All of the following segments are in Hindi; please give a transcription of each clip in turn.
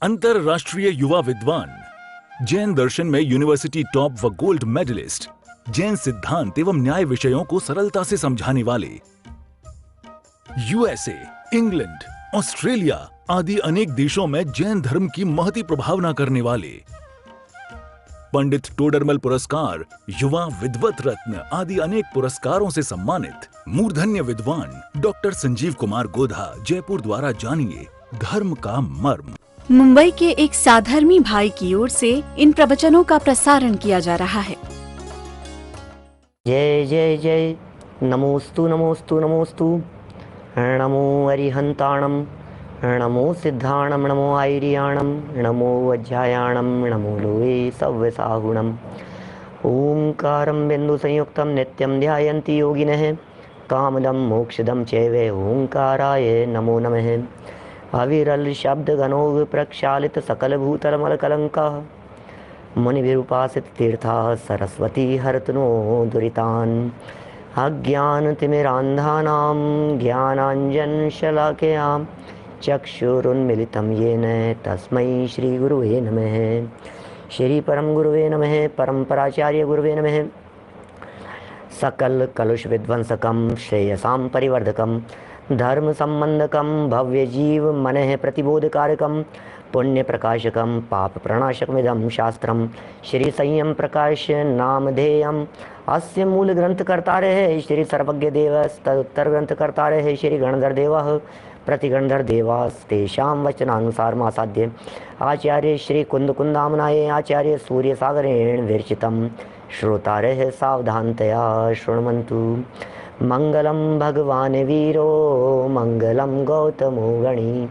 अंतरराष्ट्रीय युवा विद्वान, जैन दर्शन में यूनिवर्सिटी टॉप व गोल्ड मेडलिस्ट, जैन सिद्धांत एवं न्याय विषयों को सरलता से समझाने वाले, यूएसए, इंग्लैंड, ऑस्ट्रेलिया आदि अनेक देशों में जैन धर्म की महती प्रभावना करने वाले, पंडित टोडरमल पुरस्कार, युवा विद्वत रत्न आदि अनेक पुरस्कारों से सम्मानित मूर्धन्य विद्वान डॉक्टर संजीव कुमार गोधा जयपुर द्वारा जानिए धर्म का मर्म। मुंबई के एक साधर्मी भाई की ओर से इन प्रवचनों का प्रसारण किया जा रहा है। जय जय जय, नमोस्तु नमोस्तु नमोस्तु, नमो अरिहंताणम, नमो सिद्धाणम, नमो आयरियाणम, नमो वज्रायाणम, नमो लोये सव्यसाहुणम। ओंकारं बिंदु संयुक्तं नित्यं ध्यायन्ति योगिनः, कामदं मोक्षदं चैव ओंकाराय नमो नमः। अविरल शब्द गणोग प्रक्षालित सकल भूतलमल कलंकः, मुनिभिरुपासित तीर्था सरस्वती हरतनो दुरितान्। अज्ञानतिमिरान्धानां ज्ञानाञ्जन शलाकयां चक्षुरुन्मिलितं येन तस्मै श्रीगुरुवे नमः। श्री परम गुरुवे नमः। परम्पराचार्य गुरुवे नमः। सकल कलुष विध्वंसकं श्रेयसां परिवर्धकं, धर्म संबंधकं भव्य जीव मनः प्रतिबोधकारकं, पुण्य प्रकाशकं पाप प्रणाशकमिदं शास्त्रं। श्री संयम प्रकाश नामधेयम् अस्य मूल ग्रंथ कर्तारः श्री सर्वज्ञ देवः, तदुत्तर ग्रंथ कर्तारः श्री गणधर देवः, प्रतिगणधर देवास्तेषां वचनानुसार आसाद्य। आचार्य श्री कुंद कुंदामनाय आचार्य सूर्य सागरेण विरचितं, श्रोतारः सावधानतया शृण्वन्तु। मंगलम भगवान वीरो मंगलम गौतमो गणी,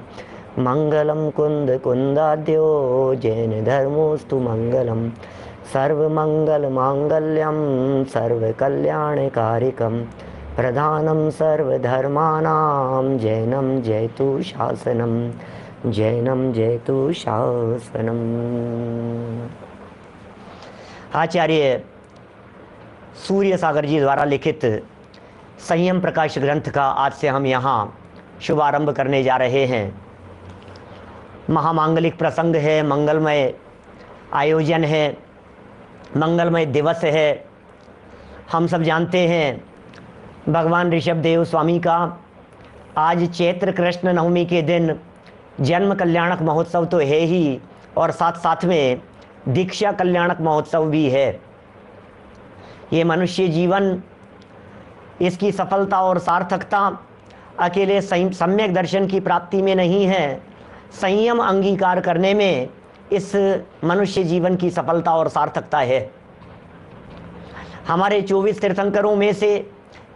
मंगलम कुंद कुंदाद्यो जैन धर्मोस्तु मंगलम। सर्वमंगल मांगल्यम सर्वकल्याणकारिकम, प्रधानम सर्वधर्माणां जैनम जयतु शासनम, जैनम जयतु शासनम। आचार्य सूर्य सागर जी द्वारा लिखित संयम प्रकाश ग्रंथ का आज से हम यहाँ शुभारंभ करने जा रहे हैं। महामांगलिक प्रसंग है, मंगलमय आयोजन है, मंगलमय दिवस है। हम सब जानते हैं भगवान ऋषभ देव स्वामी का आज चैत्र कृष्ण नवमी के दिन जन्म कल्याणक महोत्सव तो है ही, और साथ साथ में दीक्षा कल्याणक महोत्सव भी है। ये मनुष्य जीवन, इसकी सफलता और सार्थकता अकेले सम्यक दर्शन की प्राप्ति में नहीं है, संयम अंगीकार करने में इस मनुष्य जीवन की सफलता और सार्थकता है। हमारे 24 तीर्थंकरों में से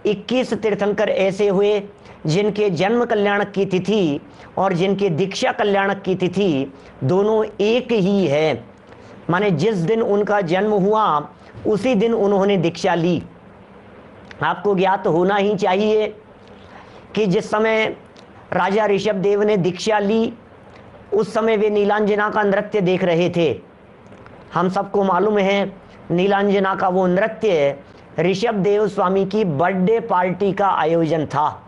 21 तीर्थंकर ऐसे हुए जिनके जन्म कल्याणक की तिथि और जिनके दीक्षा कल्याणक की तिथि दोनों एक ही है। माने जिस दिन उनका जन्म हुआ उसी दिन उन्होंने दीक्षा ली। आपको ज्ञात होना ही चाहिए कि जिस समय राजा ऋषभ देव ने दीक्षा ली उस समय वे नीलांजना का नृत्य देख रहे थे। हम सबको मालूम है नीलांजना का वो नृत्य ऋषभ देव स्वामी की बर्थडे पार्टी का आयोजन था।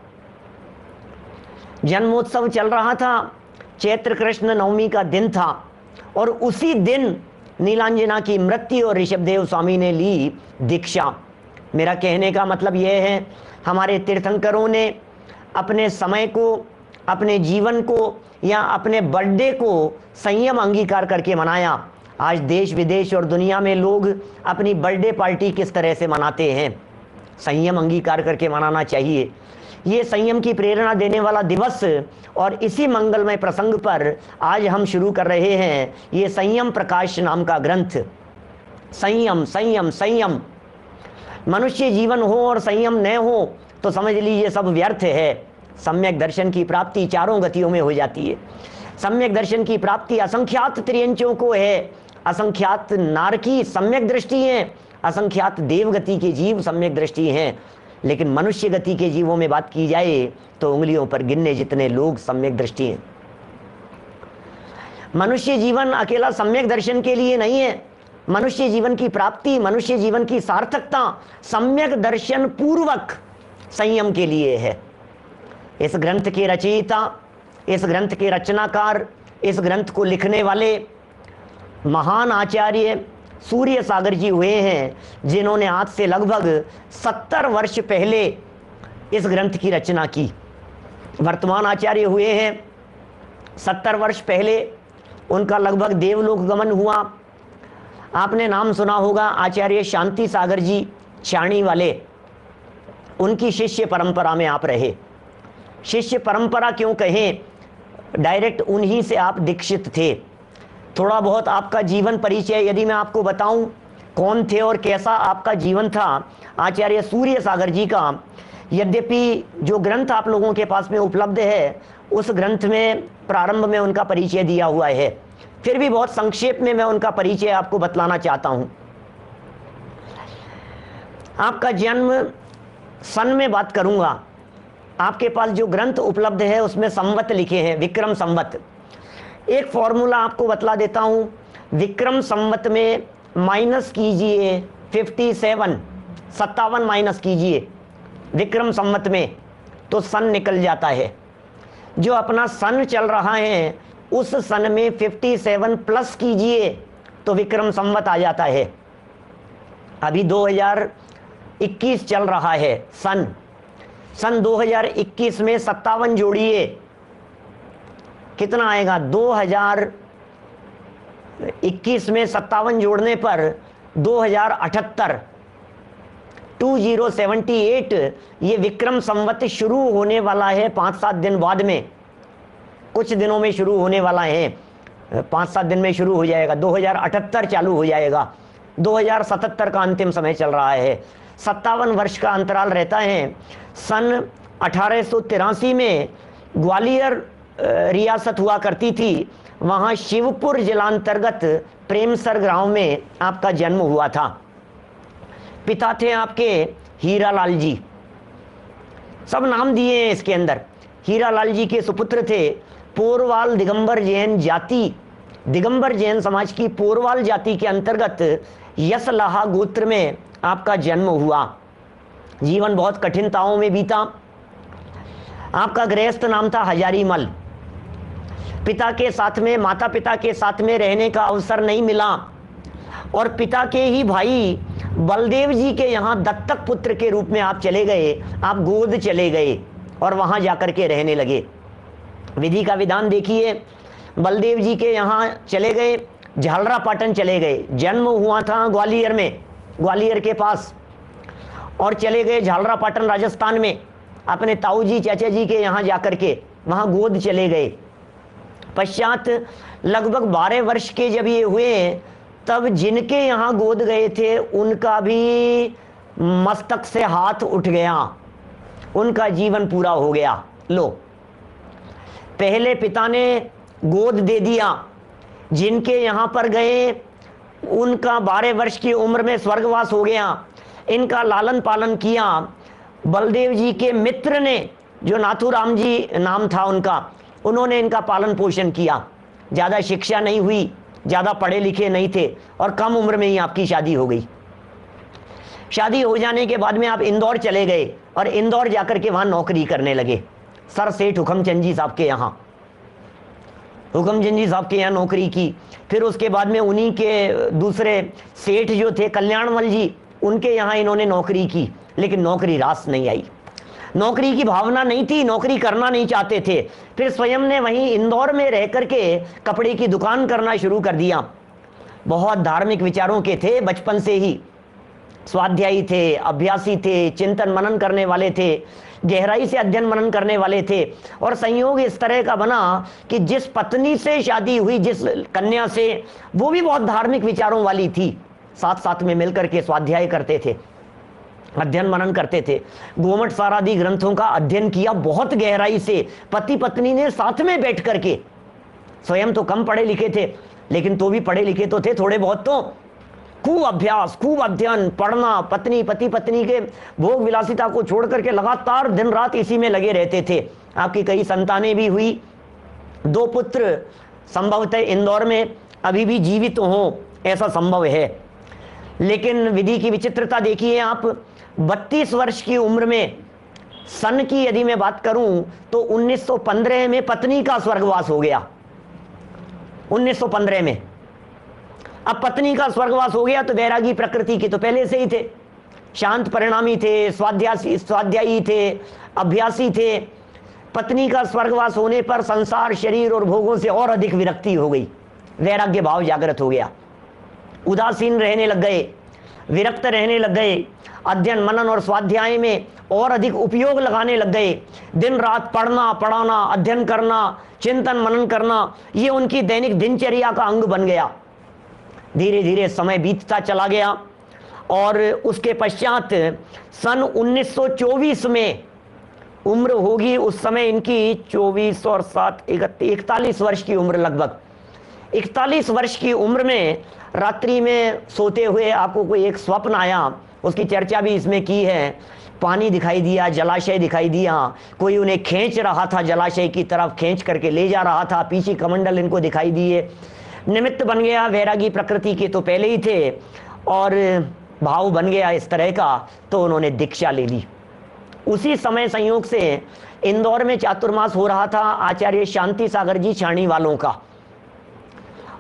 जन्मोत्सव चल रहा था, चैत्र कृष्ण नवमी का दिन था, और उसी दिन नीलांजना की मृत्यु और ऋषभ देव स्वामी ने ली दीक्षा। मेरा कहने का मतलब यह है, हमारे तीर्थंकरों ने अपने समय को, अपने जीवन को या अपने बर्थडे को संयम अंगीकार करके मनाया। आज देश विदेश और दुनिया में लोग अपनी बर्थडे पार्टी किस तरह से मनाते हैं, संयम अंगीकार करके मनाना चाहिए। ये संयम की प्रेरणा देने वाला दिवस, और इसी मंगलमय प्रसंग पर आज हम शुरू कर रहे हैं ये संयम प्रकाश नाम का ग्रंथ। संयम संयम संयम, मनुष्य जीवन हो और संयम न हो तो समझ लीजिए सब व्यर्थ है। सम्यक दर्शन की प्राप्ति चारों गतियों में हो जाती है। सम्यक दर्शन की प्राप्ति असंख्यात त्रियंचों को है, असंख्यात नारकी सम्यक दृष्टि है, असंख्यात देवगति के जीव सम्यक दृष्टि हैं, लेकिन मनुष्य गति के जीवों में बात की जाए तो उंगलियों पर गिनने जितने लोग सम्यक दृष्टि हैं। मनुष्य जीवन अकेला सम्यक दर्शन के लिए नहीं है, मनुष्य जीवन की प्राप्ति, मनुष्य जीवन की सार्थकता सम्यक दर्शन पूर्वक संयम के लिए है। इस ग्रंथ के रचयिता, इस ग्रंथ के रचनाकार इस ग्रंथ को लिखने वाले महान आचार्य सूर्य सागर जी हुए हैं, जिन्होंने आज से लगभग 70 वर्ष पहले इस ग्रंथ की रचना की। वर्तमान आचार्य हुए हैं 70 वर्ष पहले, उनका लगभग देवलोक गमन हुआ। आपने नाम सुना होगा आचार्य शांति सागर जी चाणी वाले, उनकी शिष्य परंपरा में आप रहे। शिष्य परंपरा क्यों कहें, डायरेक्ट उन्हीं से आप दीक्षित थे। थोड़ा बहुत आपका जीवन परिचय यदि मैं आपको बताऊं कौन थे और कैसा आपका जीवन था आचार्य सूर्य सागर जी का, यद्यपि जो ग्रंथ आप लोगों के पास में उपलब्ध है उस ग्रंथ में प्रारंभ में उनका परिचय दिया हुआ है, फिर भी बहुत संक्षेप में मैं उनका परिचय आपको बतलाना चाहता हूं। आपका जन्म सन में बात करूंगा, आपके पास जो ग्रंथ उपलब्ध है उसमें संवत लिखे हैं, विक्रम संवत। एक फॉर्मूला आपको बतला देता हूं, विक्रम संवत में माइनस कीजिए 57 माइनस कीजिए विक्रम संवत में तो सन निकल जाता है। जो अपना सन चल रहा है उस सन में 57 प्लस कीजिए तो विक्रम संवत आ जाता है। अभी 2021 चल रहा है, सन 2021 में 57 जोड़िए, कितना आएगा? 2021 में 57 जोड़ने पर 2078, 2078 ये विक्रम संवत शुरू होने वाला है 5-7 दिन बाद में, कुछ दिनों में शुरू होने वाला है, 5-7 दिन में शुरू हो जाएगा, 2078 चालू हो जाएगा। 2077 का अंतिम समय चल रहा है, 57 वर्ष का अंतराल रहता है। सन 1883 में ग्वालियर रियासत हुआ करती थी, वहाँ शिवपुर जिलांतर्गत प्रेमसर गांव में आपका जन्म हुआ था। पिता थे आपके हीरालाल जी, सब नाम दिए हैं इसके अंदर। हीरालाल जी के सुपुत्र थे पोरवाल दिगंबर जैन जाति, दिगंबर जैन समाज की पोरवाल जाति के अंतर्गत यसलाहा गोत्र में आपका जन्म हुआ। जीवन बहुत कठिनताओं में बीता। आपका गृहस्थ नाम था हजारीमल। पिता के साथ में, माता पिता के साथ में रहने का अवसर नहीं मिला और पिता के ही भाई बलदेव जी के यहाँ दत्तक पुत्र के रूप में आप चले गए, आप गोद चले गए और वहाँ जाकर के रहने लगे। विधि का विधान देखिए, बलदेव जी के यहाँ चले गए, झालरापाटन चले गए, जन्म हुआ था ग्वालियर में, ग्वालियर के पास, और चले गए झालरापाटन राजस्थान में अपने ताऊ जी चाचा जी के यहाँ जाकर के वहाँ गोद चले गए। पश्चात लगभग 12 वर्ष के जब ये हुए तब जिनके यहाँ गोद गए थे उनका भी मस्तक से हाथ उठ गया, उनका जीवन पूरा हो गया। लो, पहले पिता ने गोद दे दिया, जिनके यहाँ पर गए उनका 12 वर्ष की उम्र में स्वर्गवास हो गया। इनका लालन पालन किया बलदेव जी के मित्र ने, जो नाथूराम जी नाम था उनका, उन्होंने इनका पालन पोषण किया। ज़्यादा शिक्षा नहीं हुई, ज़्यादा पढ़े लिखे नहीं थे और कम उम्र में ही आपकी शादी हो गई। शादी हो जाने के बाद में आप इंदौर चले गए और इंदौर जाकर के वहाँ नौकरी करने लगे सर सेठ हुकमचंद जी साहब के यहाँ। हुकमचंद जी साहब के यहाँ नौकरी की, फिर उसके बाद में उन्हीं के दूसरे सेठ जो थे कल्याणमल जी, उनके यहाँ इन्होंने नौकरी की, लेकिन नौकरी रास नहीं आई। नौकरी की भावना नहीं थी, नौकरी करना नहीं चाहते थे। फिर स्वयं ने वहीं इंदौर में रह करके कपड़े की दुकान करना शुरू कर दिया। बहुत धार्मिक विचारों के थे, बचपन से ही स्वाध्यायी थे, अभ्यासी थे, चिंतन मनन करने वाले थे, गहराई से अध्ययन मनन करने वाले थे। और संयोग इस तरह का बना कि जिस पत्नी से शादी हुई, जिस कन्या से, वो भी बहुत धार्मिक विचारों वाली थी। साथ साथ में मिलकर के स्वाध्याय करते थे, अध्ययन मनन करते थे, गोमट सारादि ग्रंथों का अध्ययन किया बहुत गहराई से। पति पत्नी ने साथ में बैठ करके, स्वयं तो कम पढ़े लिखे थे लेकिन तो भी पढ़े लिखे तो थे थोड़े बहुत, तो खूब अभ्यास, खूब अध्ययन, पढ़ना, पति पत्नी के भोग विलासिता को छोड़ करके लगातार दिन रात इसी में लगे रहते थे। आपकी कई संतानें भी हुई, 2 पुत्र संभवतः इंदौर में अभी भी जीवित हों ऐसा संभव है। लेकिन विधि की विचित्रता देखिए आप, 32 वर्ष की उम्र में, सन की यदि मैं बात करूं तो 1915 में पत्नी का स्वर्गवास हो गया। 1915 में। अब पत्नी का स्वर्गवास हो गया तो वैरागी प्रकृति के तो पहले से ही थे, शांत परिणामी थे, स्वाध्यायी थे, अभ्यासी थे। पत्नी का स्वर्गवास होने पर संसार, शरीर और भोगों से और अधिक विरक्ति हो गई, वैराग्य भाव जागृत हो गया, उदासीन रहने लग गए, विरक्त रहने लग गए, अध्ययन मनन और स्वाध्याय में और अधिक उपयोग लगाने लग गए। दिन रात पढ़ना पढ़ाना, अध्ययन करना, चिंतन मनन करना, ये उनकी दैनिक दिनचर्या का अंग बन गया। धीरे धीरे समय बीतता चला गया और उसके पश्चात सन 1924 में उम्र होगी, उस समय इनकी 24 और 7 41 वर्ष की उम्र, लगभग 41 वर्ष की उम्र में रात्रि में सोते हुए आपको कोई एक स्वप्न आया, उसकी चर्चा भी इसमें की है। पानी दिखाई दिया, जलाशय दिखाई दिया, कोई उन्हें खींच रहा था, जलाशय की तरफ खींच करके ले जा रहा था, पीछे कमंडल इनको दिखाई दिए। निमित्त बन गया, वैरागी प्रकृति के तो पहले ही थे और भाव बन गया इस तरह का, तो उन्होंने दीक्षा ले ली। उसी समय संयोग से इंदौर में चातुर्मास हो रहा था आचार्य शांति सागर जी छाणी वालों का,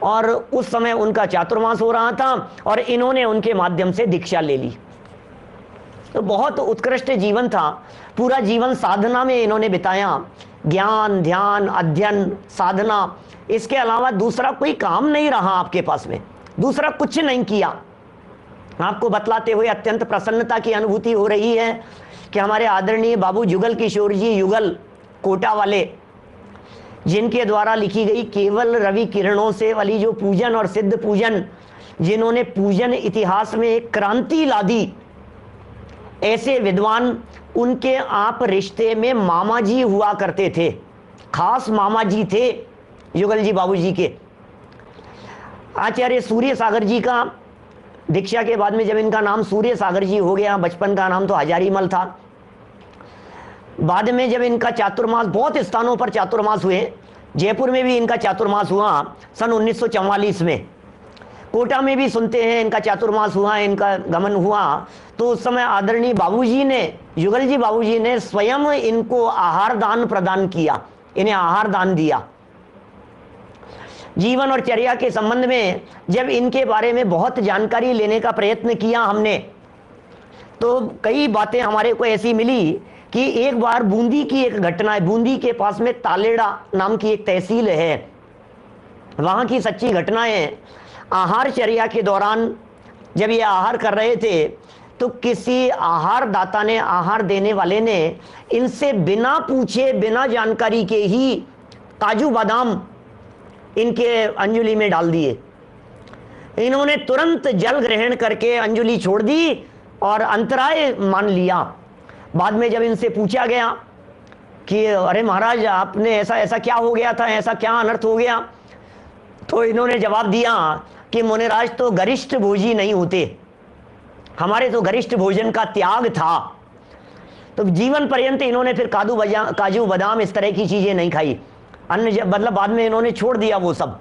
और उस समय उनका चातुर्मास हो रहा था और इन्होंने उनके माध्यम से दीक्षा ले ली। तो बहुत उत्कृष्ट जीवन था, पूरा जीवन साधना में इन्होंने बिताया, ज्ञान, ध्यान, अध्ययन, साधना, इसके अलावा दूसरा कोई काम नहीं रहा आपके पास में, दूसरा कुछ नहीं किया। आपको बतलाते हुए अत्यंत प्रसन्नता की अनुभूति हो रही है कि हमारे आदरणीय बाबू जुगल किशोर जी, युगल कोटा वाले, जिनके द्वारा लिखी गई केवल रवि किरणों से वाली जो पूजन और सिद्ध पूजन, जिन्होंने पूजन इतिहास में एक क्रांति ला दी, ऐसे विद्वान, उनके आप रिश्ते में मामा जी हुआ करते थे, खास मामा जी थे युगल जी बाबू जी के। आचार्य सूर्य सागर जी का दीक्षा के बाद में जब इनका नाम सूर्य सागर जी हो गया, बचपन का नाम तो हजारीमल था, बाद में जब इनका चातुर्मास, बहुत स्थानों पर चातुर्मास हुए, जयपुर में भी इनका चातुर्मास हुआ सन 1944 में, कोटा में भी सुनते हैं इनका चातुर्मास हुआ, इनका गमन हुआ। तो उस समय आदरणीय बाबूजी ने, युगल जी बाबूजी ने स्वयं इनको आहार दान प्रदान किया, इन्हें आहार दान दिया। जीवन और चर्या के संबंध में जब इनके बारे में बहुत जानकारी लेने का प्रयत्न किया हमने, तो कई बातें हमारे को ऐसी मिली कि एक बार बूंदी की एक घटना है, बूंदी के पास में तालेड़ा नाम की एक तहसील है, वहां की सच्ची घटनाएं। आहार चर्या के दौरान जब ये आहार कर रहे थे तो किसी आहार दाता ने, आहार देने वाले ने इनसे बिना पूछे, बिना जानकारी के ही काजू बादाम इनके अंजुली में डाल दिए। इन्होंने तुरंत जल ग्रहण करके अंजुली छोड़ दी और अंतराय मान लिया। बाद में जब इनसे पूछा गया कि अरे महाराज, आपने ऐसा ऐसा क्या हो गया था, ऐसा क्या अनर्थ हो गया, तो इन्होंने जवाब दिया कि मुनिराज तो गरिष्ठ भोजी नहीं होते, हमारे तो गरिष्ठ भोजन का त्याग था। तो जीवन पर्यंत इन्होंने फिर काजू बादाम इस तरह की चीजें नहीं खाई, अन्न मतलब बाद में इन्होंने छोड़ दिया वो सब।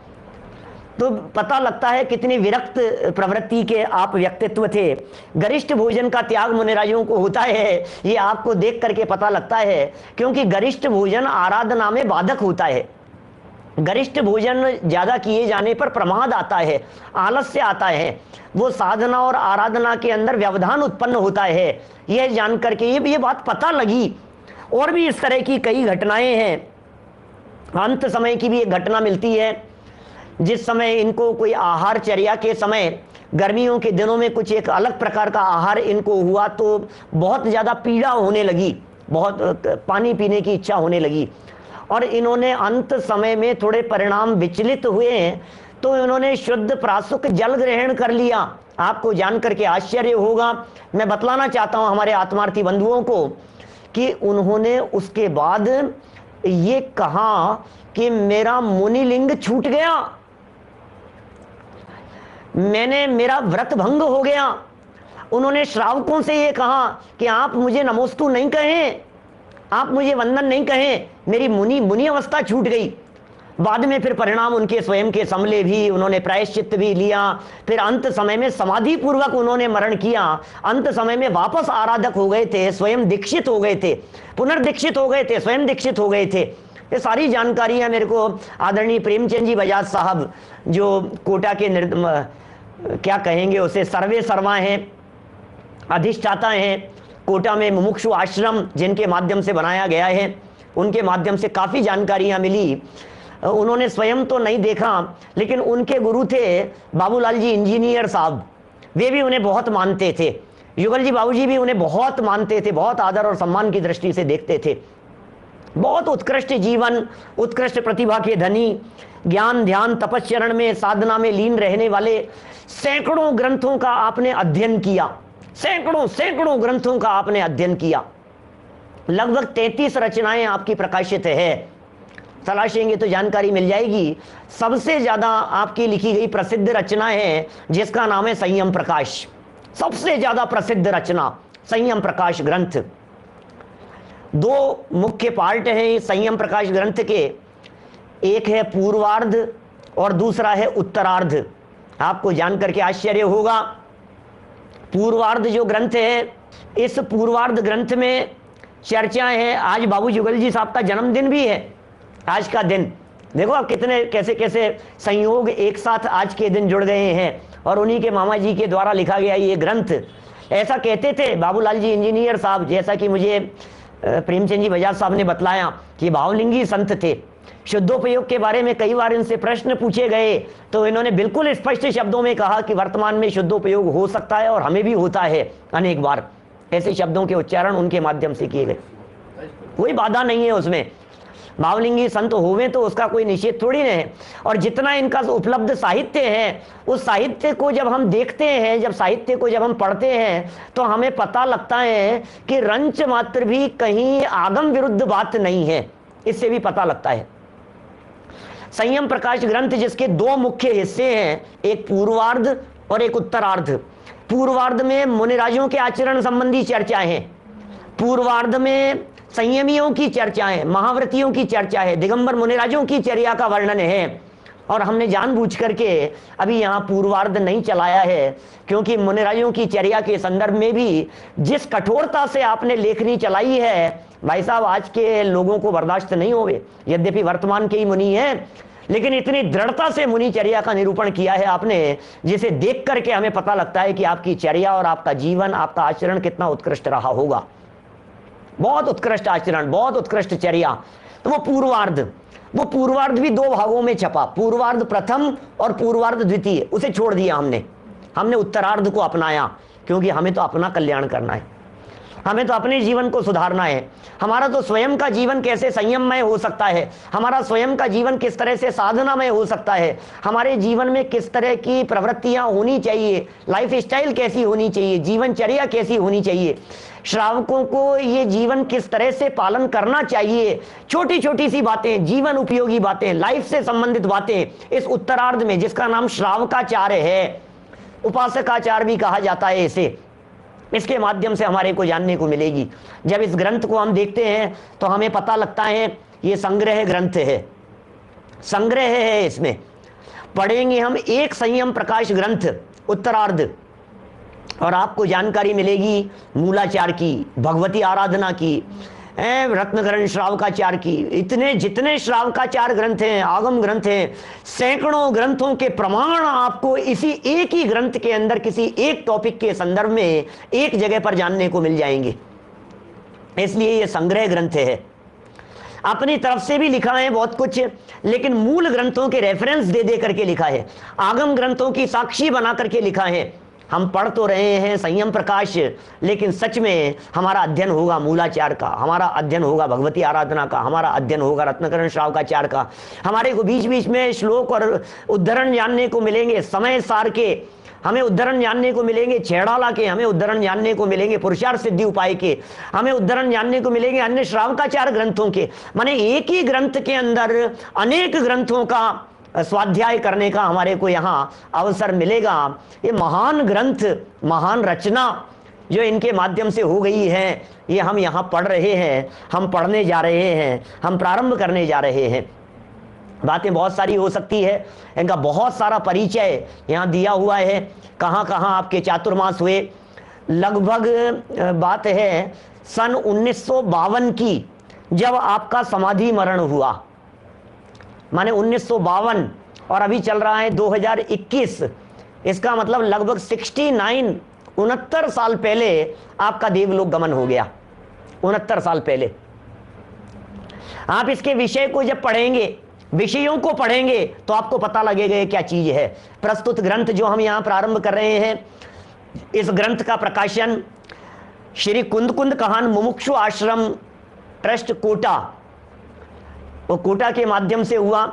तो पता लगता है कितनी विरक्त प्रवृत्ति के आप व्यक्तित्व थे। गरिष्ठ भोजन का त्याग मुनिराजों को होता है, ये आपको देख करके पता लगता है, क्योंकि गरिष्ठ भोजन आराधना में बाधक होता है। गरिष्ठ भोजन ज्यादा किए जाने पर प्रमाद आता है, आलस्य आता है, वो साधना और आराधना के अंदर व्यवधान उत्पन्न होता है। यह जान करके ये बात पता लगी। और भी इस तरह की कई घटनाएं हैं। अंत समय की भी एक घटना मिलती है, जिस समय इनको कोई आहार चर्या के समय, गर्मियों के दिनों में कुछ एक अलग प्रकार का आहार इनको हुआ, तो बहुत ज़्यादा पीड़ा होने लगी, बहुत पानी पीने की इच्छा होने लगी, और इन्होंने अंत समय में थोड़े परिणाम विचलित हुए, तो इन्होंने शुद्ध प्रासुक जल ग्रहण कर लिया। आपको जान करके आश्चर्य होगा, मैं बतलाना चाहता हूं हमारे आत्मार्थी बंधुओं को कि उन्होंने उसके बाद ये कहा कि मेरा मुनिलिंग छूट गया, मेरा व्रत भंग हो गया। उन्होंने श्रावकों से ये कहा कि आप मुझे नमोस्तु नहीं कहें, आप मुझे वंदन नहीं कहें, मेरी मुनि अवस्था छूट गई। बाद में फिर परिणाम उनके स्वयं के संभले भी, उन्होंने प्रायश्चित भी लिया। फिर अंत समय में समाधि पूर्वक उन्होंने मरण किया। अंत समय में वापस आराधक हो गए थे, स्वयं दीक्षित हो गए थे, पुनर्दीक्षित हो गए थे, स्वयं दीक्षित हो गए थे। ये सारी जानकारियां मेरे को आदरणीय प्रेमचंद जी बजाज साहब, जो कोटा के क्या कहेंगे उसे, सर्वे सर्वा हैं, अधिष्ठाता हैं कोटा में मुमुक्षु आश्रम जिनके माध्यम से बनाया गया है, उनके माध्यम से काफ़ी जानकारियां मिली। उन्होंने स्वयं तो नहीं देखा, लेकिन उनके गुरु थे बाबूलाल जी इंजीनियर साहब, वे भी उन्हें बहुत मानते थे। युगल जी बाबूजी भी उन्हें बहुत मानते थे, बहुत आदर और सम्मान की दृष्टि से देखते थे। बहुत उत्कृष्ट जीवन, उत्कृष्ट प्रतिभा के धनी, ज्ञान ध्यान तपस्चरण में साधना में लीन रहने वाले, सैकड़ों ग्रंथों का आपने अध्ययन किया, सैकड़ों ग्रंथों का आपने अध्ययन किया। लगभग 33 रचनाएं आपकी प्रकाशित है, तलाशेंगे तो जानकारी मिल जाएगी। सबसे ज्यादा आपकी लिखी गई प्रसिद्ध रचना है जिसका नाम है संयम प्रकाश। सबसे ज्यादा प्रसिद्ध रचना संयम प्रकाश ग्रंथ। 2 मुख्य पार्ट हैं इस संयम प्रकाश ग्रंथ के, एक है पूर्वार्ध और दूसरा है उत्तरार्ध। आपको जानकर के आश्चर्य होगा, पूर्वार्ध जो ग्रंथ है, इस पूर्वार्ध ग्रंथ में चर्चा है। आज बाबू जुगल जी साहब का जन्मदिन भी है, आज का दिन देखो आप कितने कैसे कैसे संयोग एक साथ आज के दिन जुड़ गए हैं, और उन्हीं के मामा जी के द्वारा लिखा गया ये ग्रंथ। ऐसा कहते थे बाबूलाल जी इंजीनियर साहब, जैसा कि मुझे प्रेमचंद जी बजाज साहब ने बतलाया कि भावलिंगी संत थे। शुद्धोपयोग के बारे में कई बार इनसे प्रश्न पूछे गए तो इन्होंने बिल्कुल स्पष्ट शब्दों में कहा कि वर्तमान में शुद्धोपयोग हो सकता है और हमें भी होता है अनेक बार। ऐसे शब्दों के उच्चारण उनके माध्यम से किए गए, कोई बाधा नहीं है उसमें। भावलिंगी संत होवे तो उसका कोई निषेध थोड़ी नहीं है। और जितना इनका उपलब्ध साहित्य है, उस साहित्य को जब हम देखते हैं, जब साहित्य को जब हम पढ़ते हैं, तो हमें पता लगता है कि रंच मात्र भी कहीं आगम विरुद्ध बात नहीं है, इससे भी पता लगता है। संयम प्रकाश ग्रंथ जिसके 2 मुख्य हिस्से हैं, एक पूर्वार्ध और एक उत्तरार्ध। पूर्वार्ध में मुनिराजों के आचरण संबंधी चर्चा है, पूर्वार्ध में संयमियों की चर्चा है, महाव्रतियों की चर्चा है, दिगंबर मुनिराजों की चर्या का वर्णन है। और हमने जानबूझ करके अभी यहाँ पूर्वार्ध नहीं चलाया है, क्योंकि मुनिराजों की चर्या के संदर्भ में भी जिस कठोरता से आपने लेखनी चलाई है, भाई साहब आज के लोगों को बर्दाश्त नहीं होवे। यद्यपि वर्तमान के ही मुनि हैं, लेकिन इतनी दृढ़ता से मुनि चर्या का निरूपण किया है आपने, जिसे देख करके हमें पता लगता है कि आपकी चर्या और आपका जीवन, आपका आचरण कितना उत्कृष्ट रहा होगा। बहुत उत्कृष्ट आचरण, बहुत उत्कृष्ट चर्या। तो वो पूर्वार्ध भी 2 भागों में छपा, पूर्वार्ध प्रथम और पूर्वार्ध द्वितीय। उसे छोड़ दिया हमने उत्तरार्ध को अपनाया, क्योंकि हमें तो अपना कल्याण करना है, हमें तो अपने जीवन को सुधारना है। हमारा तो स्वयं का जीवन कैसे संयममय हो सकता है, हमारा स्वयं का जीवन किस तरह से साधनामय हो सकता है, हमारे जीवन में किस तरह की प्रवृत्तियां होनी चाहिए, लाइफ स्टाइल कैसी होनी चाहिए, जीवनचर्या कैसी होनी चाहिए, श्रावकों को ये जीवन किस तरह से पालन करना चाहिए। छोटी छोटी सी बातें, जीवन उपयोगी बातें, लाइफ से संबंधित बातें इस उत्तरार्ध में, जिसका नाम श्रावकाचार है, उपासकाचार भी कहा जाता है इसे, इसके माध्यम से हमारे को जानने को मिलेगी। जब इस ग्रंथ को हम देखते हैं तो हमें पता लगता है ये संग्रह ग्रंथ है, संग्रह है। इसमें पढ़ेंगे हम एक संयम प्रकाश ग्रंथ उत्तरार्ध, और आपको जानकारी मिलेगी मूलाचार की, भगवती आराधना की, रत्नकरण श्रावकाचार की। इतने जितने श्रावकाचार ग्रंथ हैं, आगम ग्रंथ हैं, सैकड़ों ग्रंथों के प्रमाण आपको इसी एक ही ग्रंथ के अंदर किसी एक टॉपिक के संदर्भ में एक जगह पर जानने को मिल जाएंगे। इसलिए ये संग्रह ग्रंथ है। अपनी तरफ से भी लिखा है बहुत कुछ, लेकिन मूल ग्रंथों के रेफरेंस दे दे करके लिखा है, आगम ग्रंथों की साक्षी बना करके लिखा है। हम पढ़ तो रहे हैं संयम प्रकाश, लेकिन सच में हमारा अध्ययन होगा मूलाचार का, हमारा अध्ययन होगा भगवती आराधना का, हमारा अध्ययन होगा रत्नकरण श्रावकाचार का। हमारे को बीच बीच में श्लोक और उद्धरण जानने को मिलेंगे, समय सार के हमें उद्धरण जानने को मिलेंगे, छेड़ाला के हमें उद्धरण जानने को मिलेंगे, पुरुषार्थ सिद्धि उपाय के हमें उद्धरण जानने को मिलेंगे, अन्य श्रावकाचार ग्रंथों के। माने एक ही ग्रंथ के अंदर अनेक ग्रंथों का स्वाध्याय करने का हमारे को यहाँ अवसर मिलेगा। ये महान ग्रंथ, महान रचना जो इनके माध्यम से हो गई है, ये हम यहाँ पढ़ रहे हैं, हम पढ़ने जा रहे हैं, हम प्रारंभ करने जा रहे हैं। बातें बहुत सारी हो सकती है, इनका बहुत सारा परिचय यहाँ दिया हुआ है, कहाँ कहाँ आपके चातुर्मास हुए। लगभग बात है सन 1952 की, जब आपका समाधि मरण हुआ, माने 1952 और अभी चल रहा है 2021, इसका मतलब लगभग 69 साल पहले आपका देवलोक गमन हो गया। 69 साल पहले। आप इसके विषय को जब पढ़ेंगे, विषयों को पढ़ेंगे, तो आपको पता लगेगा ये क्या चीज है। प्रस्तुत ग्रंथ जो हम यहां प्रारंभ कर रहे हैं, इस ग्रंथ का प्रकाशन श्री कुंद कुंद कहान मुमुक्षु आश्रम ट्रस्ट कोटा, वो कोटा के माध्यम से हुआ।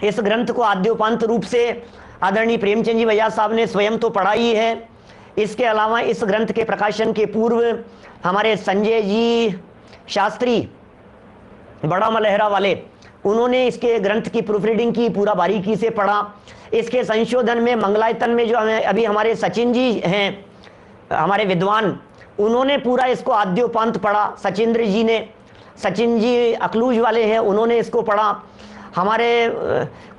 इस ग्रंथ को आद्योपांत रूप से आदरणीय प्रेमचंद जी बजाज साहब ने स्वयं तो पढ़ा ही है। इसके अलावा इस ग्रंथ के प्रकाशन के पूर्व हमारे संजय जी शास्त्री बड़ा मलहरा वाले, उन्होंने इसके ग्रंथ की प्रूफ रीडिंग की, पूरा बारीकी से पढ़ा। इसके संशोधन में मंगलायतन में जो अभी हमारे सचिन जी हैं, हमारे विद्वान, उन्होंने पूरा इसको आद्योपांत पढ़ा। सचिंद्र जी ने, सचिन जी अकलूज वाले हैं, उन्होंने इसको पढ़ा। हमारे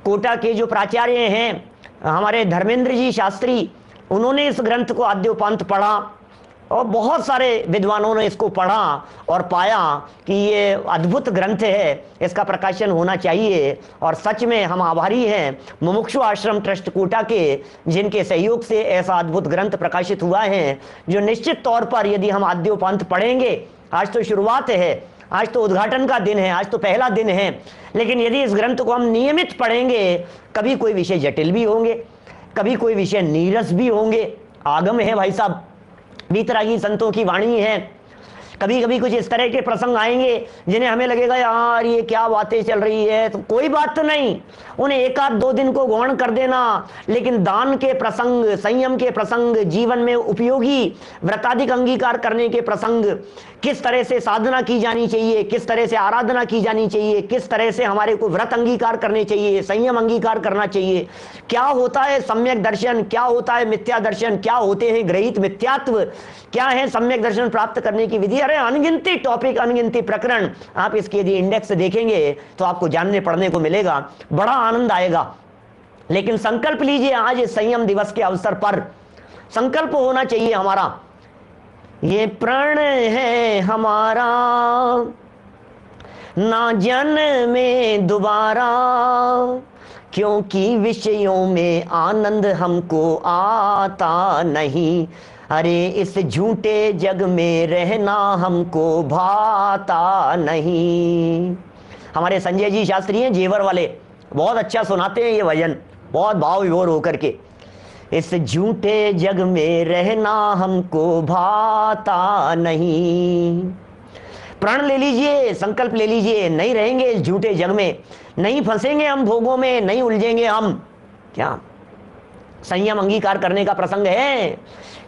कोटा के जो प्राचार्य हैं हमारे धर्मेंद्र जी शास्त्री, उन्होंने इस ग्रंथ को आद्योपांत पढ़ा और बहुत सारे विद्वानों ने इसको पढ़ा और पाया कि ये अद्भुत ग्रंथ है, इसका प्रकाशन होना चाहिए। और सच में हम आभारी हैं मुमुक्षु आश्रम ट्रस्ट कोटा के, जिनके सहयोग से ऐसा अद्भुत ग्रंथ प्रकाशित हुआ है, जो निश्चित तौर पर यदि हम आद्योपांत पढ़ेंगे, आज तो शुरुआत है, आज तो उद्घाटन का दिन है, आज तो पहला दिन है, लेकिन यदि इस ग्रंथ को हम नियमित पढ़ेंगे, कभी कोई विषय जटिल भी होंगे, कभी कोई विषय नीरस भी होंगे। आगम है भाई साहब, वीतरागी संतों की वाणी है। कभी कभी कुछ इस तरह के प्रसंग आएंगे जिन्हें हमें लगेगा यार ये क्या बातें चल रही है, तो कोई बात तो नहीं, उन्हें 1-2 दिन को गौण कर देना। लेकिन दान के प्रसंग, संयम के प्रसंग, जीवन में उपयोगी व्रताधिक अंगीकार करने के प्रसंग, किस तरह से साधना की जानी चाहिए, किस तरह से आराधना की जानी चाहिए, किस तरह से हमारे को व्रत अंगीकार करने चाहिए, संयम अंगीकार करना चाहिए, क्या होता है सम्यक दर्शन, क्या होता है मिथ्या दर्शन, क्या होते हैं ग्रहित मिथ्यात्व, क्या है सम्यक दर्शन प्राप्त करने की विधि। अरे अनगिनती टॉपिक, अनगिनती प्रकरण, आप इसके यदि इंडेक्स देखेंगे तो आपको जानने पढ़ने को मिलेगा, बड़ा आनंद आएगा। लेकिन संकल्प लीजिए, आज इस संयम दिवस के अवसर पर संकल्प होना चाहिए हमारा, ये प्रण है हमारा ना जन्मे दोबारा, क्योंकि विषयों में आनंद हमको आता नहीं, अरे इस झूठे जग में रहना हमको भाता नहीं। हमारे संजय जी शास्त्री हैं जेवर वाले, बहुत अच्छा सुनाते हैं ये भजन, बहुत भाव विभोर होकर के। इस झूठे जग में रहना हमको भाता नहीं। प्रण ले लीजिए, संकल्प ले लीजिए, नहीं रहेंगे इस झूठे जग में, नहीं फंसेंगे हम भोगों में, नहीं उलझेंगे हम। क्या संयम अंगीकार करने का प्रसंग है।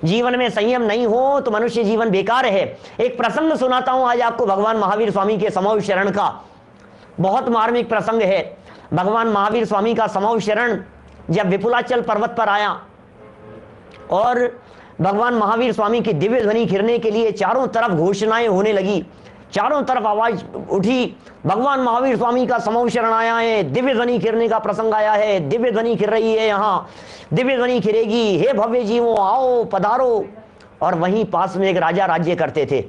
जीवन में संयम नहीं हो तो मनुष्य जीवन बेकार है। एक प्रसंग सुनाता हूं आज आपको भगवान महावीर स्वामी के समौह शरण का, बहुत मार्मिक प्रसंग है। भगवान महावीर स्वामी का समौह शरण जब विपुलाचल पर्वत पर आया और भगवान महावीर स्वामी की दिव्य ध्वनि घिरने के लिए चारों तरफ घोषणाएं होने लगी, चारों तरफ आवाज उठी, भगवान महावीर स्वामी का समौह शरण आया है, दिव्य ध्वनि घिरने का प्रसंग आया है, दिव्य ध्वनि घिर रही है, यहाँ दिव्य ध्वनि घिरेगी, हे भव्य जीवों आओ पधारो। और वहीं पास में एक राजा राज्य करते थे,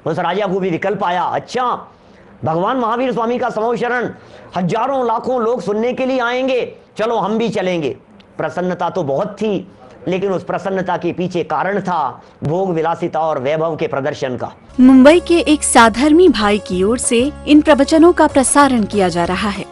उस राजा को भी विकल्प आया, अच्छा भगवान महावीर स्वामी का समौह शरण, हजारों लाखों लोग सुनने के लिए आएंगे, चलो हम भी चलेंगे। प्रसन्नता तो बहुत थी, लेकिन उस प्रसन्नता के पीछे कारण था भोग विलासिता और वैभव के प्रदर्शन का। मुंबई के एक साधर्मी भाई की ओर से इन प्रवचनों का प्रसारण किया जा रहा है।